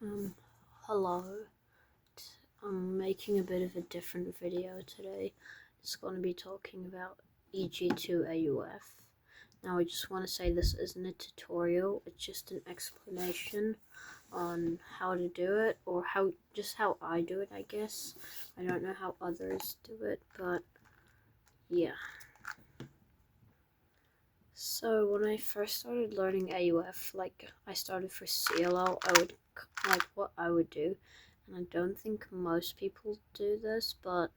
Um, Hello. I'm making a bit of a different video today. It's going to be talking about Eg2 Auf. Now I just want to say this isn't a tutorial, it's just an explanation on how to do it, or how I do it, I guess. I don't know how others do it, but yeah. So when I first started learning AUF, I started for CLL, what I would do, and I don't think most people do this, but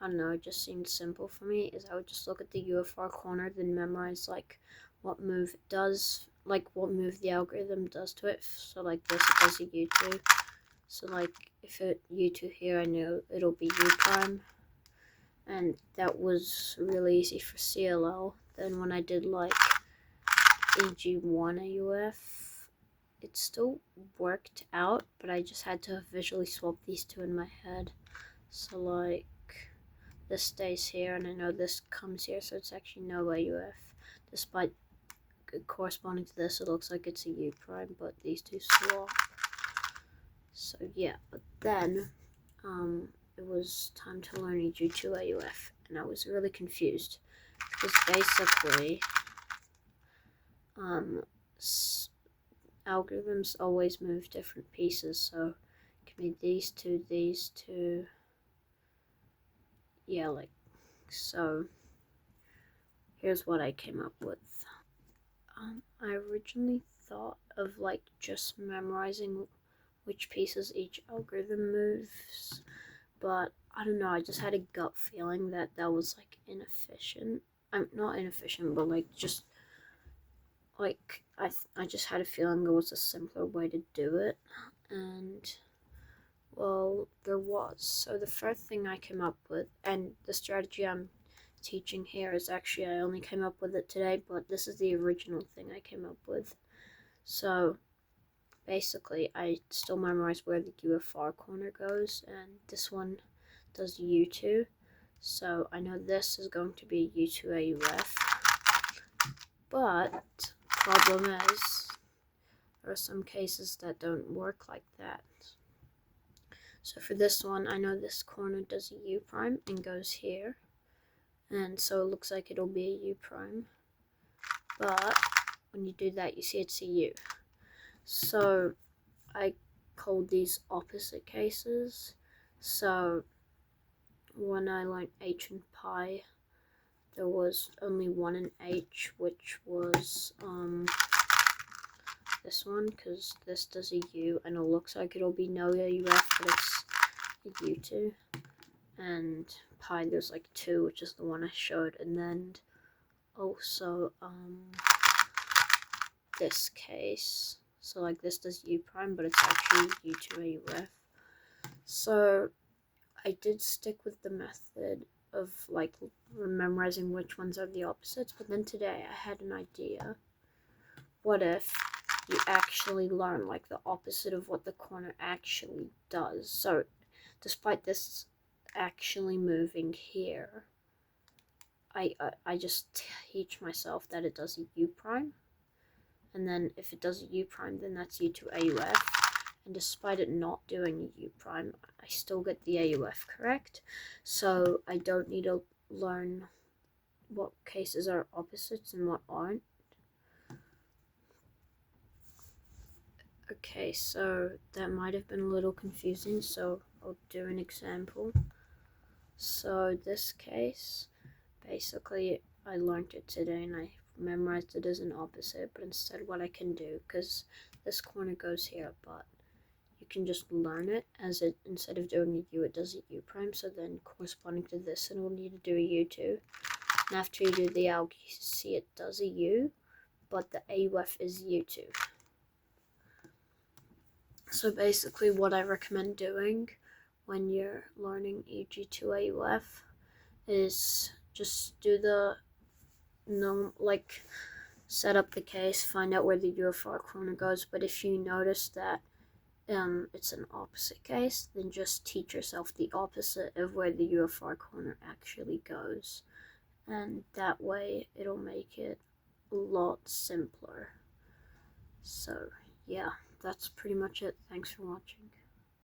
I don't know, it just seemed simple for me, is I would just look at the UFR corner, then memorize what move it does, what move the algorithm does to it. So this, it does a U2. So if it U2 here, I know it'll be U prime. And that was really easy for CLL. Then when I did Eg1 AUF, it still worked out, but I just had to visually swap these two in my head. So this stays here, and I know this comes here, so it's actually no AUF. Despite corresponding to this, it looks like it's a U prime, but these two swap. So yeah, but then it was time to learn Eg2 AUF, and I was really confused because basically algorithms always move different pieces, so it can be these two, yeah, so. Here's what I came up with. I originally thought of just memorizing which pieces each algorithm moves, but I don't know, I just had a gut feeling that was inefficient. I'm not inefficient, but I just had a feeling there was a simpler way to do it, and well, there was. So the first thing I came up with, and the strategy I'm teaching here is actually, I only came up with it today, but this is the original thing I came up with. So basically, I still memorize where the UFR corner goes, and this one does U2. So I know this is going to be U2 AUF, but problem is, there are some cases that don't work like that. So for this one, I know this corner does a U prime and goes here, and so it looks like it'll be a U prime, but when you do that, you see it's a U. So I called these opposite cases. So when I learned H and pi, there was only one in H, which was this one, because this does a U, and it looks like it'll be no AUF, but it's a U2. And pi, there's 2, which is the one I showed, and then also this case. So this does U prime, but it's actually U2 AUF. So I did stick with the method of memorizing which ones are the opposites, but then today I had an idea. What if you actually learn the opposite of what the corner actually does? So despite this actually moving here, I just teach myself that it does a U prime, and then if it does a U prime, then that's U2 AUF, and despite it not doing a U prime, I still get the AUF correct, so I don't need to learn what cases are opposites and what aren't. Okay, so that might have been a little confusing, so I'll do an example. So this case, basically I learned it today and I memorized it as an opposite, but instead what I can do, because this corner goes here, but you can just learn it as it, instead of doing a U, it does a U prime, so then corresponding to this, it'll need to do a U2. And after you do the alg, you see it does a U, but the AUF is U2. So basically what I recommend doing when you're learning Eg2 AUF is just do the set up the case, find out where the UFR corner goes, but if you notice that it's an opposite case, then just teach yourself the opposite of where the UFR corner actually goes, and that way it'll make it a lot simpler. So yeah, that's pretty much it. Thanks for watching.